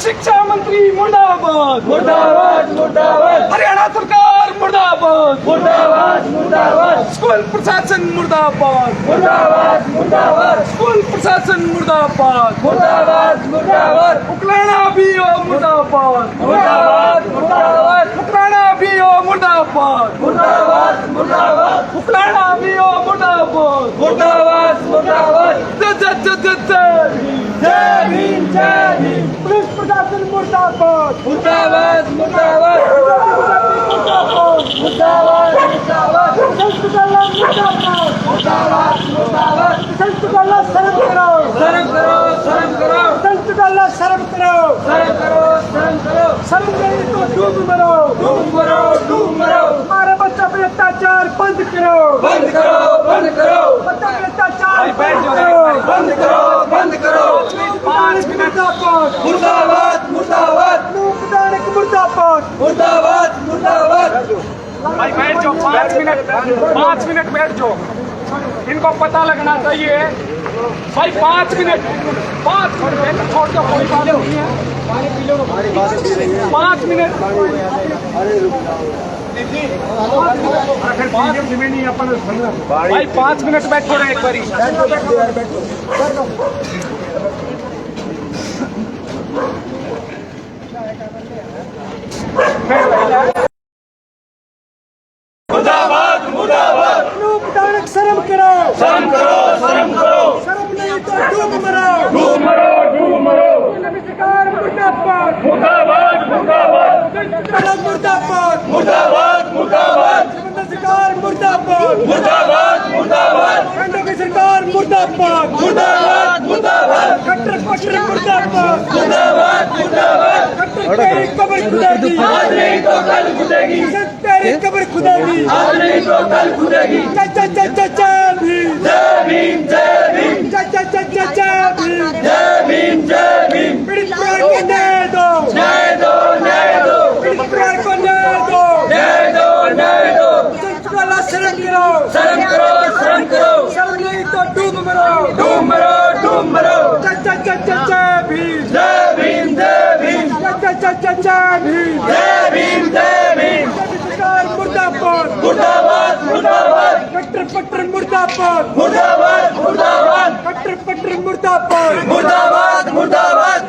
शिक्षा मंत्री मुर्दाबाद मुर्दाबाद मुर्दाबाद हरियाणा सरकार मुर्दाबाद मुर्दाबाद मुर्दाबाद स्कूल प्रशासन मुर्दाबाद मुर्दाबाद मुर्दाबाद स्कूल प्रशासन मुर्दाबाद मुर्दाबाद मुर्दाबाद उकलाना भी हो मुर्दाबाद मुर्दाबाद मुर्दाबाद उकलाना भी हो मुर्दाबाद मुर्दाबाद मुर्दाबाद उकलाना भी हो मुर्दाबाद मुर्दाबाद मुर्दाबाद जय भीम जय भीम पुलिस प्रशासन मुर्दाबाद मुर्दाबाद मुर्दाबाद मुर्दाबाद मुर्दाबाद शर्म करो शर्म करो शर्म करो शर्म करो शर्म करो शर्म करो शर्म नहीं तो डूब मरो डूब मरो डूब मरो हमारे बच्चा पे अत्याचार बंद करो बंद करो बंद करो बच्चा पे अत्याचार बंद करो बंद करो 5 मिनट मुर्दाबाद मुर्दाबाद मुर्दाबाद मुर्दाबाद मुर्दाबाद भाई बैठ जाओ 5 मिनट बैठ जाओ इनको पता लगना चाहिए भाई 5 मिनट छोड़ दो कोई बात नहीं है 5 मिनट भाई 5 मिनट बैठो ना एक बारी मुर्दाबाद मुर्दाबाद शर्म करो शर्म करो शर्म करो शर्म नहीं तो डूब मरो डूब मरो डूब मरो सरकार मुर्दाबाद मुर्दाबाद मुर्दाबाद मुर्दाबाद मुर्दाबाद मुर्दाबाद सरकार मुर्दाबाद मुर्दाबाद मुर्दाबाद केंद्र की सरकार मुर्दाबाद मुर्दाबाद मुर्दाबाद कट्टर कट्टर मुर्दाबाद मुर्दाबाद मुर्दाबाद कट्टर तेरी कब्र खुदेगी आज नहीं तो कल खुदेगी तेरी कब्र खुदेगी आज नहीं तो कल खुदेगी जय जय जय जय जय भीम जय भीम जय भीम जय जय जय जय जय भीम जय भीम जय भीम पीड़ित परिवार को न्याय दो न्याय दो न्याय दो पीड़ित परिवार को न्याय दो न्याय दो न्याय दो शर्म करो शर्म करो शर्म करो शर्म नहीं तो डूब मरो डूब मरो डूब मरो जय जय जय जय जय भीम जय भीम जय भीम जय जय जय जय जय भीम जय भीम जय भीम सरकार मुर्दाबाद मुर्दाबाद मुर्दाबाद कट्टर पट्टर मुर्दाबाद मुर्दाबाद मुर्दाबाद कट्टर पट्टर मुर्दाबाद मुर्दाबाद मुर्दाबाद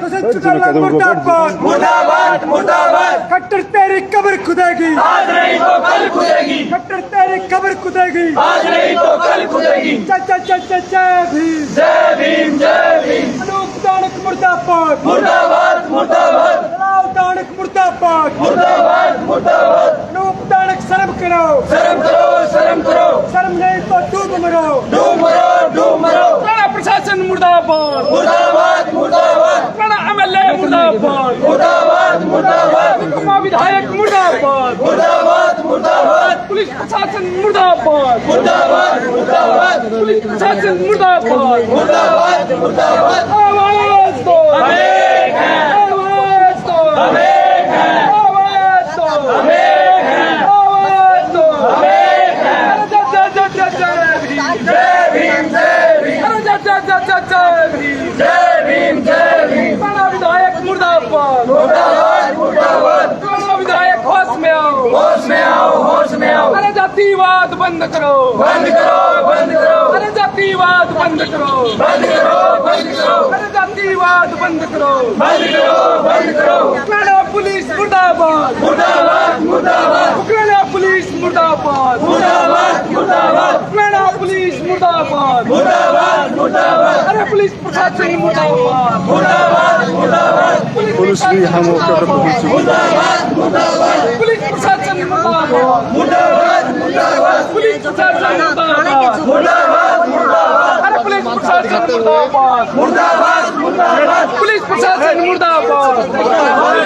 मुर्दाबाद मुर्दाबाद मुर्दाबाद कट्टर तेरी कब्र खुदेगी आज नहीं तो कल खुदेगी कट्टर तेरी कब्र खुदेगी आज नहीं तो कल खुदेगी जय जय जय जय जय भीम जय भीम जय भीम अनूप दानक मुर्दाबाद मुर्दाबाद मुर्दाबाद राव दानक मुर्दाबाद मुर्दाबाद मुर्दाबाद अनूप दानक शर्म करो शर्म करो शर्म करो शर्म नहीं तो डूब मरो डूब मरो डूब मरो थाना प्रशासन मुर्दाबाद मुर्दाबाद मुर्दाबाद थाना एमएलए मुर्दाबाद मुर्दाबाद मुर्दाबाद महकमा विधायक मुर्दाबाद मुर्दाबाद मुर्दाबाद पुलिस प्रशासन मुर्दाबाद मुर्दाबाद मुर्दाबाद पुलिस प्रशासन मुर्दाबाद मुर्दाबाद मुर्दाबाद आवाज दो हम एक हैं आवाज दो हम एक हैं आवाज दो हम एक हैं आवाज दो हम एक हैं जय जय जय जय जय भीम जय भीम जय भीम जय जय जय जय जय भीम जय भीम जय भीम थाना विधायक मुर्दाबाद मुर्दाबाद मुर्दाबाद थाना विधायक होश में आओ होश में आओ होश में आओ अरे जातिवाद बंद करो बंद करो बंद करो अरे जातिवाद बंद करो बंद करो बंद करो अरे जातिवाद बंद करो बंद करो बंद करो उकलाना पुलिस मुर्दाबाद मुर्दाबाद मुर्दाबाद उकलाना पुलिस मुर्दाबाद मुर्दाबाद मुर्दाबाद उकलाना पुलिस मुर्दाबाद मुर्दाबाद मुर्दाबाद अरे पुलिस प्रशासन मुर्दाबाद मुर्दाबाद मुर्दाबाद पुलिस भी हम मुर्दाबाद मुर्दाबाद पुलिस प्रशासन मुर्दाबाद मुर्दाबाद मुर्दाबाद पुलिस प्रशासन मुर्दाबाद मुर्दाबाद मुर्दाबाद अरे पुलिस प्रशासन मुर्दाबाद मुर्दाबाद मुर्दाबाद पुलिस प्रशासन मुर्दाबाद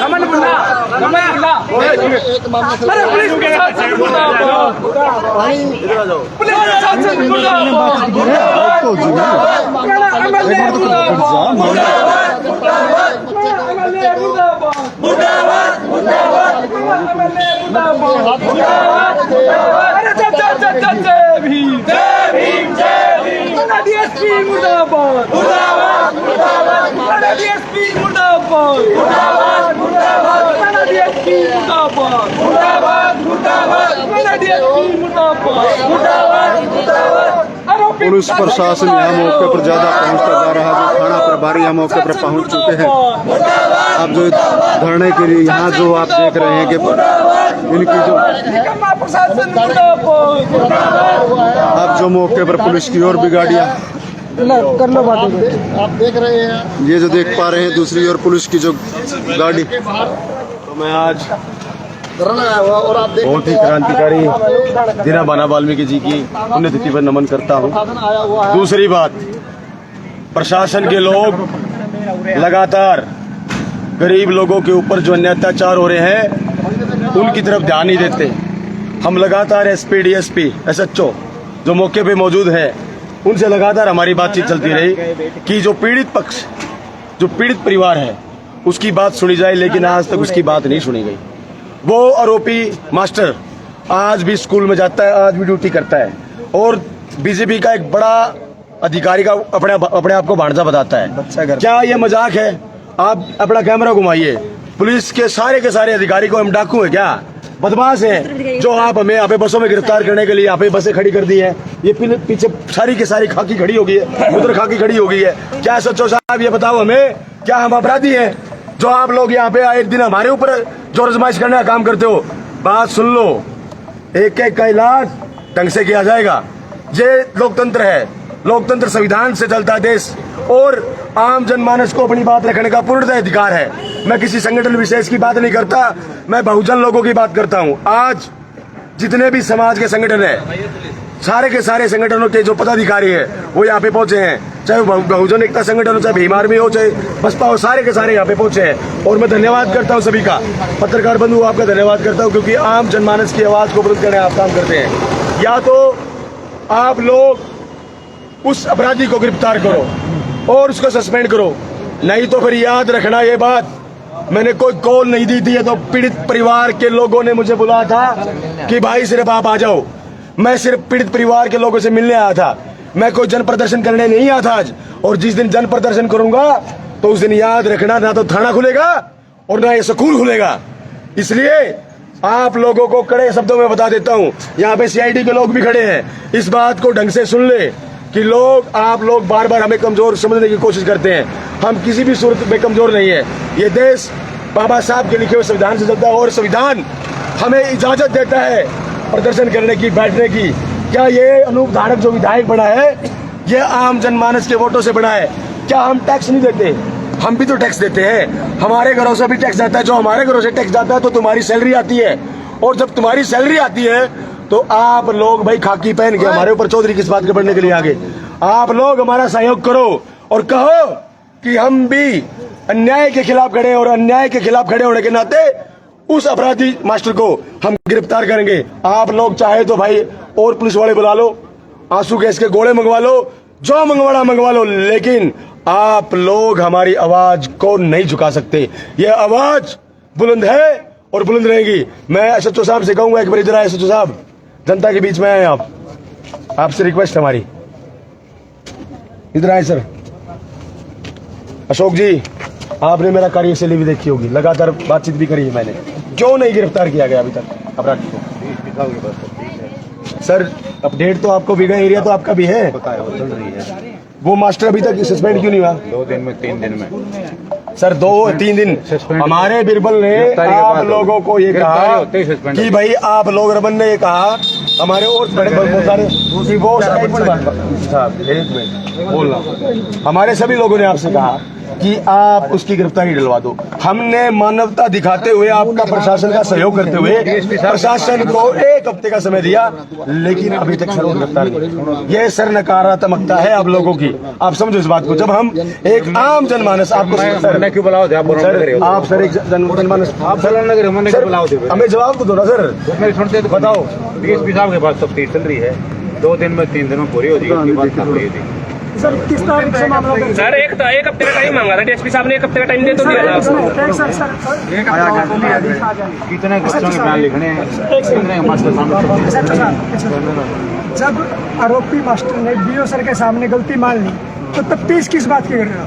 अमन मुन्ना अरे पुलिस प्रशासन मुर्दाबाद पुलिस प्रशासन मुर्दाबाद एमएलए मुर्दाबाद एमएलए मुर्दाबाद मुर्दाबाद मुर्दाबाद एमएलए मुर्दाबाद अरे जय जय जय जय जय भीम जय भीम जय भीम डीएसपी मुर्दाबाद मुर्दाबाद मुर्दाबाद डीएसपी मुर्दाबाद मुर्दाबाद मुर्दाबाद मुर्दाबाद मुर्दाबाद मुर्दाबाद मुर्दाबाद आरोपी पुलिस प्रशासन यहाँ मौके पर ज्यादा पहुंचता जा रहा है। जो थाना प्रभारी यहाँ मौके पर पहुंच चुके हैं। अब जो धरने के लिए यहाँ जो आप देख रहे हैं कि इनकी जो अब जो मौके पर पुलिस की और भी गाड़ियाँ कर लो बातें आप देख रहे हैं। ये जो देख पा रहे हैं दूसरी ओर पुलिस की जो गाड़ी। तो मैं आज और आप देख बहुत ही क्रांतिकारी दीनाबाना वाल्मीकि जी की पुण्यतिथि पर नमन करता हूँ। आया हुआ है। दूसरी बात, प्रशासन के लोग लगातार गरीब लोगों के ऊपर जो अन्य अत्याचार हो रहे हैं उनकी तरफ ध्यान नहीं देते। हम लगातार एसपी डीएसपी एसएचओ जो मौके पे मौजूद है उनसे लगातार हमारी बातचीत चलती रही कि जो पीड़ित पक्ष जो पीड़ित परिवार है उसकी बात सुनी जाए, लेकिन आज तक उसकी बात नहीं सुनी गई। वो आरोपी मास्टर आज भी स्कूल में जाता है, आज भी ड्यूटी करता है और बीजेपी का एक बड़ा अधिकारी का अपने आप को भांजा बताता है। क्या ये मजाक है? आप अपना कैमरा घुमाइए। पुलिस के सारे अधिकारी को हम डाकू है क्या, बदमाश है जो आप हमें यहाँ पे बसों में गिरफ्तार करने के लिए यहाँ पे बसें खड़ी कर दी है। ये पीछे सारी की सारी खाकी खड़ी हो गई है, उधर खाकी खड़ी हो गई है। क्या सच्चो साहब ये बताओ हमें, क्या हम अपराधी हैं जो आप लोग यहाँ पे एक दिन हमारे ऊपर जोर आजमाइश करने का काम करते हो? बात सुन लो, एक एक का इलाज ढंग से किया जाएगा। ये लोकतंत्र है, लोकतंत्र संविधान से चलता है देश और आम जनमानस को अपनी बात रखने का पूर्णतः अधिकार है। मैं किसी संगठन विशेष की बात नहीं करता, मैं बहुजन लोगों की बात करता हूँ। आज जितने भी समाज के संगठन है, सारे के सारे संगठनों के जो पदाधिकारी है वो यहाँ पे पहुंचे हैं, चाहे वो बहुजन एकता संगठन हो, चाहे भीम आर्मी हो, चाहे बसपा हो, सारे के सारे यहाँ पे पहुंचे हैं। और मैं धन्यवाद करता हूँ सभी का, पत्रकार बंधु आपका धन्यवाद करता हूँ, क्योंकि आम जनमानस की आवाज को बुलंद करने आप काम करते हैं। या तो आप लोग उस अपराधी को गिरफ्तार करो और उसको सस्पेंड करो, नहीं तो फिर याद रखना ये बात, मैंने कोई कॉल नहीं दी थी। तो पीड़ित परिवार के लोगों ने मुझे बुलाया था कि भाई सिर्फ आप आ जाओ। मैं सिर्फ पीड़ित परिवार के लोगों से मिलने आया था, मैं कोई जन प्रदर्शन करने नहीं आया था आज। और जिस दिन जन प्रदर्शन करूंगा तो उस दिन याद रखना, ना तो थाना खुलेगा और ना ये स्कूल खुलेगा। इसलिए आप लोगों को कड़े शब्दों में बता देता हूँ, यहाँ पे सीआईडी के लोग भी खड़े हैं, इस बात को ढंग से सुन ले कि आप लोग बार बार हमें कमजोर समझने की कोशिश करते हैं। हम किसी भी सूरत में कमजोर नहीं है। ये देश बाबा साहब के लिखे हुए संविधान से चलता है और संविधान हमें इजाजत देता है प्रदर्शन करने की, बैठने की। क्या ये अनूप धारक जो विधायक बना है ये आम जनमानस के वोटों से बना है? क्या हम टैक्स नहीं देते? हम भी तो टैक्स देते हैं, हमारे घरों से भी टैक्स जाता है। जो हमारे घरों से टैक्स जाता है तो तुम्हारी सैलरी आती है, और जब तुम्हारी सैलरी आती है तो आप लोग भाई खाकी पहन के हमारे ऊपर चौधरी किस बात के बढ़ने के लिए आगे। आप लोग हमारा सहयोग करो और कहो कि हम भी अन्याय के खिलाफ खड़े हैं, और अन्याय के खिलाफ खड़े होने के नाते उस अपराधी मास्टर को हम गिरफ्तार करेंगे। आप लोग चाहे तो भाई और पुलिस वाले बुला लो, आंसू गैस के गोले मंगवा लो, जो मंगवाना मंगवा लो, लेकिन आप लोग हमारी आवाज को नहीं झुका सकते। ये आवाज बुलंद है और बुलंद रहेगी। मैं एसएचओ साहब से कहूंगा, एक बार इधर आए एसएचओ साहब, जनता के बीच में आए आप, आपसे रिक्वेस्ट हमारी, इधर आए सर। अशोक जी, आपने मेरा कार्यशैली भी देखी होगी, लगातार बातचीत भी करी है मैंने। क्यों नहीं गिरफ्तार किया गया अभी तक अपराधी को? सर अपडेट तो आपको भी गया, एरिया तो आपका भी है, चल रही है। वो मास्टर अभी तक सस्पेंड क्यों नहीं हुआ? 2 दिन में 3 दिन में सर 2-3 दिन। हमारे बिरबल ने आप लोगों को ये कहा कि भाई आप लोग, रमन ने ये कहा हमारे और बड़े बहुत सारे कि वो साहब एक मिनट बोलना, हमारे सभी लोगों ने आपसे कहा कि आप उसकी गिरफ्तारी दिलवा दो। हमने मानवता दिखाते हुए, आपका प्रशासन का सहयोग करते हुए प्रशासन को 1 हफ्ते का समय दिया, लेकिन अभी तक सर गिरफ्तार नहीं। ये सर नकारात्मकता है आप लोगों की, आप समझो इस बात को। जब हम एक आम जनमानस, आपको सर क्यों बुलाओ? आप सर एक जनमानस, आप सर हमें जवाब तो दो ना सर, सुनते तो बताओ। डीएसपी साहब के पास तफ्तीश चल रही है, 2 दिन में 3 दिन में पूरी हो जाएगी। सर किस तारीख से मामला? सर एक हफ्ते का टाइम मांगा था डीएसपी साहब ने, 1 हफ्ते का टाइम दे तो दिया था। कितने बच्चों के बयान लिखने हैं, कितने मास्टर जब आरोपी मास्टर ने बीओ सर के सामने गलती मान ली तो तफ्तीश किस बात की कर रहे हो?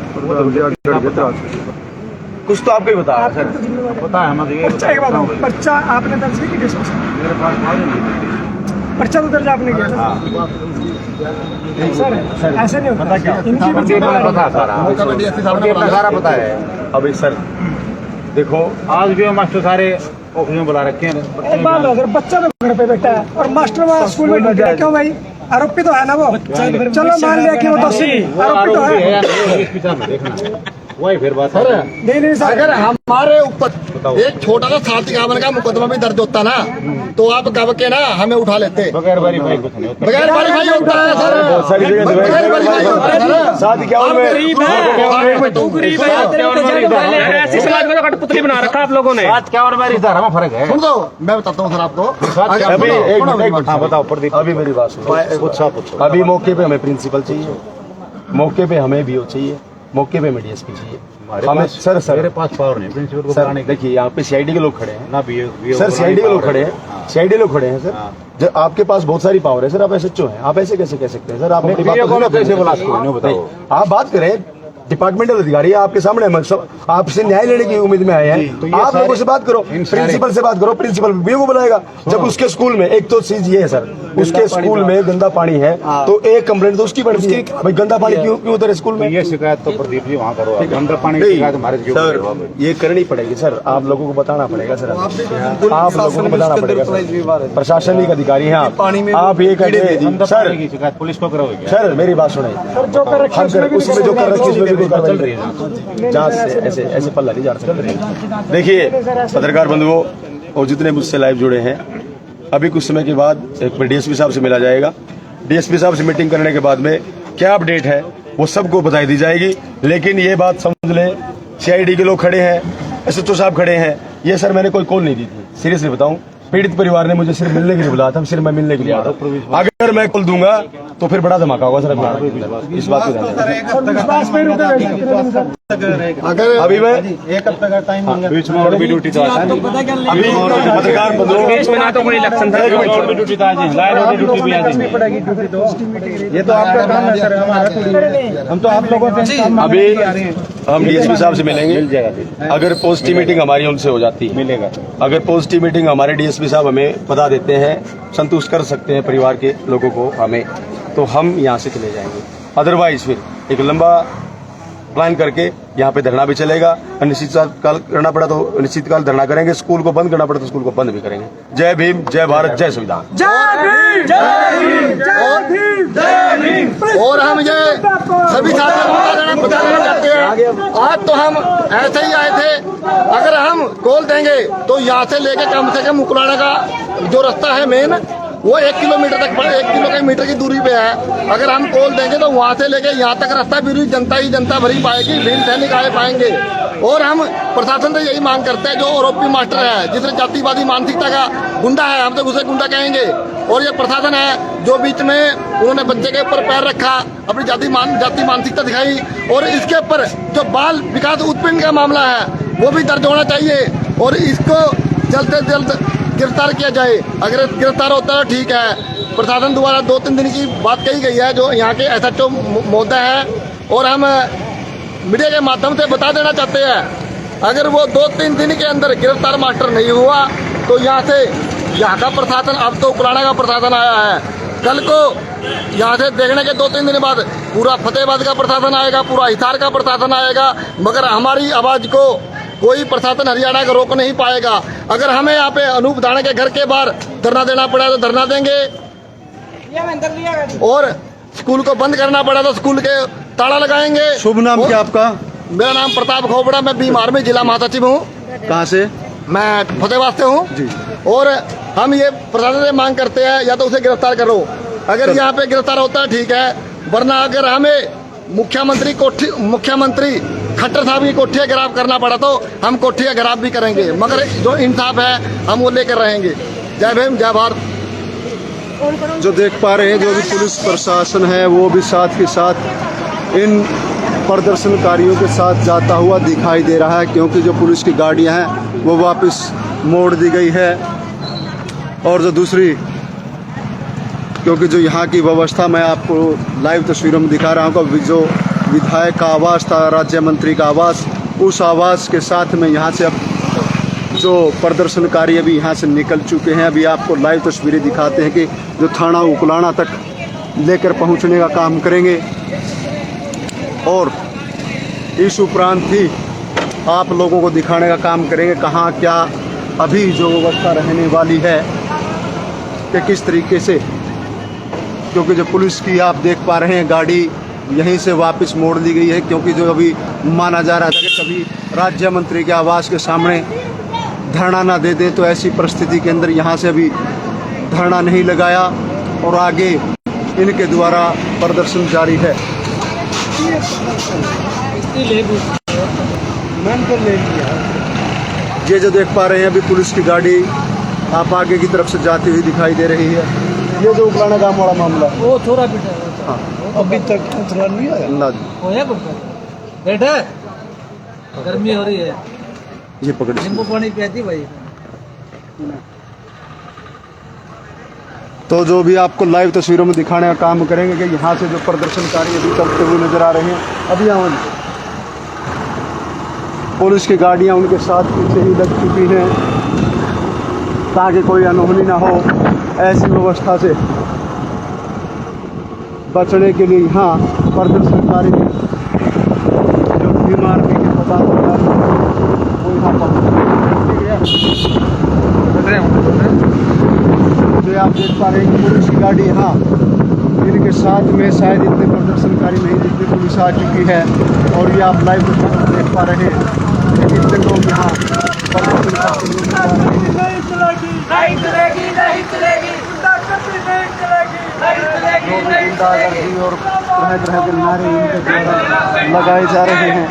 कुछ तो आपको ही बता आपको सर। तो जिम्मेवारी पता है हमें ये पर्चा एक बात बताओ, पर्चा आपने दर्ज किया कि डिस्मिस? मेरे पास फाइल नहीं पर्चा तो दर्ज आपने किया ना सर, ऐसे नहीं होता इनकी भी है। जिम्मेवारी पता है सारा, मुझे अपना सारा पता है। अभी सर देखो, आज भी वो मास्टर सारे ऑफिस में बुला रखे हैं। एक बात हो, अगर बच्चा तो घर पे बैठा है और मास्टर वहाँ स्कूल में ड्यूटी है, क्यों भाई? आरोपी तो है ना वो। चलो मान लिया कि वो दोषी, आरोपी तो है। वही फिर बात है। नहीं सर, अगर हमारे ऊपर एक छोटा सा 751 का मुकदमा भी दर्ज होता ना, तो आप कब के ना हमें उठा लेते। बगैर वेरीफाई कुछ नहीं होता। बगैर वेरीफाई होता है बहुत सारी सर, जगह बगैर वेरीफाई होता है सर। साथ क्या गरीब है, तू गरीब है, ऐसी समाज में तो कठपुतली बना रखा आप लोगों ने। बात क्या और मेरी इधर में फर्क है। सुन दो, मैं बताता हूँ सर आपको। अभी एक मिनट, हाँ बताओ प्रदीप, अभी मेरी बात सुनो। पूछो। अभी मौके पे हमें प्रिंसिपल चाहिए, मौके पे हमें बीओ चाहिए, मौके पे हमें डीएसपी चाहिए। हमें सर मेरे पास पावर नहीं प्रिंसिपल को सर बुलाने की। देखिए, यहाँ पे सीआईडी के लोग खड़े हैं ना बीओ सर, सीआईडी के लोग खड़े हैं, सीआईडी लोग खड़े हैं सर। हाँ। जब आपके पास बहुत सारी पावर है सर, आप एसएचओ हैं, आप ऐसे कैसे कह सकते हैं सर? आप अपनी बात बीओ तो को सुनो। कैसे बुला सकते हैं, बताओ। नहीं, आप बात करें, डिपार्टमेंटल अधिकारी है आपके सामने, हम सब आपसे न्याय लेने की उम्मीद में आए हैं। तो ये आप सारे- लोगों से बात करो, इन सारे- प्रिंसिपल से बात करो, प्रिंसिपल बीओ को बुलाएगा। जब उसके स्कूल में, एक तो चीज ये है सर, उसके स्कूल में गंदा पानी है, तो एक कंप्लेंट तो उसकी बनती है, भाई गंदा पानी क्यों उतरे स्कूल तो में? ये शिकायत तो प्रदीप जी वहाँ करो। गंदा पानी की नहीं, शिकायत हमारे जो सर ये करनी पड़ेगी सर, आप लोगों को बताना पड़ेगा सर, आप लोगों को बताना पड़ेगा सर। प्रशासनिक अधिकारी हैं आप ये कहते हैं गंदा सर। पानी की शिकायत पुलिस को करोगे। सर मेरी बात सुनिए, सर जो कर रखा है उसमें भी उसमें जो कर रखी है उसमें भी कोई कार्रवाई चल रही नहीं है। है। जांच से ऐसे ऐसे पल्ला नहीं जा सकता। देखिए पत्रकार बंधुओं और जितने मुझसे लाइव जुड़े हैं, अभी कुछ समय के बाद एक डीएसपी साहब से मिला जाएगा। डीएसपी साहब से मीटिंग करने के बाद में क्या अपडेट है वो सबको बताई दी जाएगी। लेकिन ये बात समझ लें, सीआईडी के लोग खड़े हैं, एसएचओ साहब खड़े हैं, ये सर मैंने कोई कॉल नहीं दी थी, सीरियसली बताऊं। पीड़ित परिवार ने मुझे सिर्फ मिलने के लिए बुलाया था, सिर्फ मैं मिलने के लिए आया था। अगर मैं कॉल दूंगा तो फिर बड़ा धमाका होगा सर, इस बात को ध्यान रखें। और विश्वास पे रुके बैठे हैं सर। अगर अभी मैं एक हफ्ते का टाइम बीच में और भी ड्यूटी तो आता है। अभी पत्रकार बंधुओं देश में ना तो कोई इलेक्शन था। ड्यूटी तो आज लाइन ड्यूटी भी आज ये तो आपका काम है सर, हमारा थोड़ी है। हम तो आप लोगों से अभी हम डीएसपी साहब से मिलेंगे। मिल जाएगा फिर। अगर पॉजिटिव मीटिंग हमारी उनसे हो जाती है, मिलेगा। अगर पॉजिटिव मीटिंग हमारे डीएसपी साहब हमें बता देते हैं, संतुष्ट कर सकते हैं परिवार के लोगों को हमें, तो हम यहाँ से चले जाएंगे। अदरवाइज फिर एक लंबा प्लान करके यहाँ पे धरना भी चलेगा। अनिश्चित काल करना पड़ा तो अनिश्चित काल धरना करेंगे, स्कूल को बंद करना पड़ा तो स्कूल को बंद भी करेंगे। जय भीम, जय भारत, जय संविधान। और हम ये सभी साथियों को बता देना चाहते हैं, आज तो हम ऐसे ही आए थे। अगर हम कॉल देंगे तो यहाँ से लेके कम से कम उकलाने का जो रास्ता है मेन, वो 1 किलोमीटर तक 1 किलोमीटर की दूरी पे है। अगर हम कॉल देंगे तो वहाँ से लेके यहाँ तक रास्ता पूरी जनता ही जनता भरी पाएगी, भीम सैनिक आए पाएंगे। और हम प्रशासन से यही मांग करते हैं, जो आरोपी मास्टर है, जिसने जातिवादी मानसिकता का गुंडा है, हम तो उसे गुंडा कहेंगे। और ये प्रशासन है जो बीच में उन्होंने बच्चे के ऊपर पैर रखा, अपनी जाति मानसिकता दिखाई। और इसके ऊपर जो बाल विकास उत्पीड़न का मामला है वो भी दर्ज होना चाहिए और इसको जल्द से जल्द गिरफ्तार किया जाए। अगर गिरफ्तार होता है ठीक है। प्रशासन द्वारा 2-3 दिन की बात कही गई है, जो यहाँ के एसएचओ महोदय है। और हम मीडिया के माध्यम से बता देना चाहते हैं, अगर वो 2-3 दिन के अंदर गिरफ्तार मास्टर नहीं हुआ तो यहाँ का प्रशासन, अब तो उकलाना का प्रशासन आया है, कल को यहाँ से देखने के 2-3 दिन बाद पूरा फतेहाबाद का प्रशासन आएगा, पूरा हिसार का प्रशासन आएगा। मगर हमारी आवाज को कोई प्रशासन हरियाणा का रोक नहीं पाएगा। अगर हमें यहाँ पे अनूप धाणे के घर के बाहर धरना देना पड़ा तो धरना देंगे, और स्कूल को बंद करना पड़ा तो स्कूल के ताला लगाएंगे। शुभ नाम क्या आपका? मेरा नाम प्रताप खोपड़ा, मैं बीम आर्मी जिला महासचिव हूँ। कहाँ से? मैं फतेहाबाद से हूँ। और हम ये प्रशासन से मांग करते हैं, या तो उसे गिरफ्तार करो। अगर यहाँ पे गिरफ्तार होता है ठीक है, वरना अगर हमें मुख्यमंत्री खट्टर साहब की कोठी गिराव करना पड़ा तो हम कोठी गिराव भी करेंगे, मगर जो इंसाफ है हम वो लेकर रहेंगे। जय भीम, जय भारत। जो देख पा रहे हैं, जो भी पुलिस प्रशासन है वो भी साथ के साथ इन प्रदर्शनकारियों के साथ जाता हुआ दिखाई दे रहा है, क्योंकि जो पुलिस की गाड़ियां हैं वो वापस मोड़ दी गई है। और जो दूसरी, क्योंकि जो यहाँ की व्यवस्था मैं आपको लाइव तस्वीरों में दिखा रहा हूँ, जो विधायक का आवास था, राज्य मंत्री का आवास, उस आवाज़ के साथ में यहाँ से अब जो प्रदर्शनकारी अभी यहाँ से निकल चुके हैं। अभी आपको लाइव तस्वीरें दिखाते हैं कि जो थाना उकलाना तक लेकर पहुँचने का काम करेंगे और इस उपरांत ही आप लोगों को दिखाने का काम करेंगे कहाँ क्या अभी जो व्यवस्था रहने वाली है कि किस तरीके से, क्योंकि जो पुलिस की आप देख पा रहे हैं गाड़ी यहीं से वापस मोड़ ली गई है, क्योंकि जो अभी माना जा रहा था कि कभी राज्य मंत्री के आवास के सामने धरना ना दे दें, तो ऐसी परिस्थिति के अंदर यहाँ से अभी धरना नहीं लगाया और आगे इनके द्वारा प्रदर्शन जारी है। ये जो देख पा रहे हैं अभी पुलिस की गाड़ी आप आगे की तरफ से जाती हुई दिखाई दे रही है। ये जो उकलाना गांव वाला मामला वो थोड़ा बेटा हाँ अभी तक थोड़ा नहीं आया ना होया बेटा गर्मी हो रही है, ये पकड़ नींबू पानी पियाती भाई। तो जो भी आपको लाइव तस्वीरों में दिखाने का काम करेंगे कि यहाँ से जो प्रदर्शनकारी अभी चलते हुए नजर आ रहे हैं। अभी यहाँ पुलिस की गाड़ियाँ उनके साथ पीछे ही लग चुकी हैं ताकि कोई अनहोनी ना हो। ऐसी व्यवस्था से बचने के लिए यहाँ प्रदर्शनकारी जो बीमार भी के पदाधिकारी वो यहाँ जो आप देख पा रहे हैं कि पुलिस की गाड़ी यहाँ इनके साथ में शायद इतने प्रदर्शनकारी नहीं जितनी पुलिस आ चुकी है। और ये आप लाइव देख पा रहे हैं कि कितने लोग यहाँ प्रदर्शन करते हुए नजर आ रहे हैं। नहीं चलेगी, नहीं चलेगी, नहीं चलेगी, गुंडागर्दी नहीं चलेगी, नहीं चलेगी, नहीं चलेगी। गुंडागर्दी और तरह तरह के नारे इनके द्वारा लगाए जा रहे हैं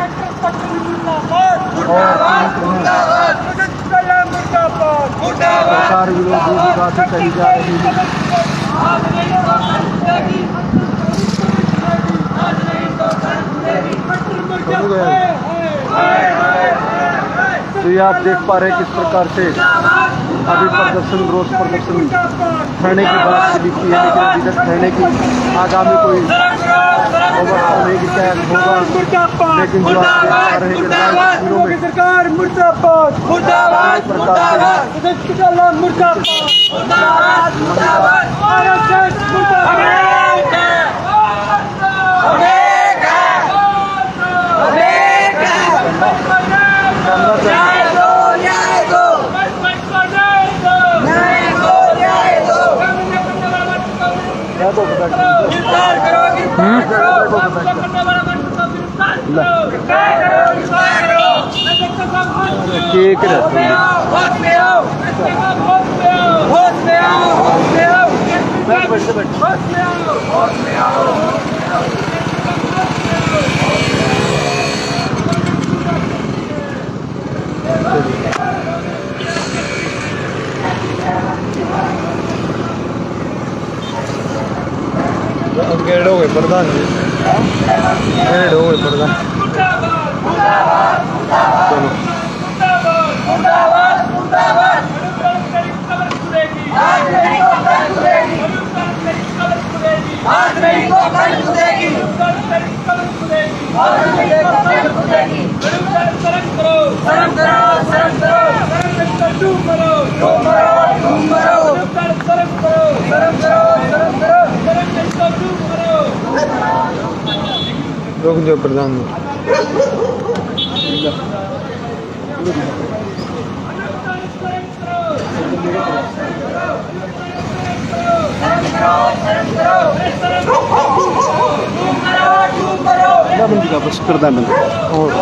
सरकार विरोधी भी बातें कही जा रही है। तो ये आप देख पा रहे हैं किस प्रकार से अभी प्रदर्शन रोज प्रदर्शन धरने की बात चली थी, लेकिन अभी तक धरने की आगामी कोई व्यवस्था नहीं कि क्या होगा। लेकिन जो आप देख पा रहे हैं कि तस्वीरों में सरकार मुर्दाबाद मुर्दाबाद, मुर्दाबाद, मुर्दाबाद मुर्दाबाद मुर्दाबाद, आरएसएस न्याय दो, न्याय दो, न्याय दो, न्याय दो। गिरफ्तार करो, गिरफ्तार करो, गिरफ्तार करो, गिरफ्तार करो। केक रहते हैं। होश में आओ, होश में आओ, होश में आओ, होश में आओ, होश में आओ, होश में आओ। गेड़ हो गए प्रधान जी, गेड़ हो गए प्रधान। चलो मुर्दाबाद, मुर्दाबाद, आज नहीं तो कल खुलेगी, आज नहीं तो कल खुलेगी, आज नहीं तो कल खुलेगी। शर्म करो, शर्म करो, धूम करो, धूम करो, धूम करो, शर्म करो, शर्म करो, शर्म करो, धूम करो। रोक दो प्रधान जी। बस कर देना।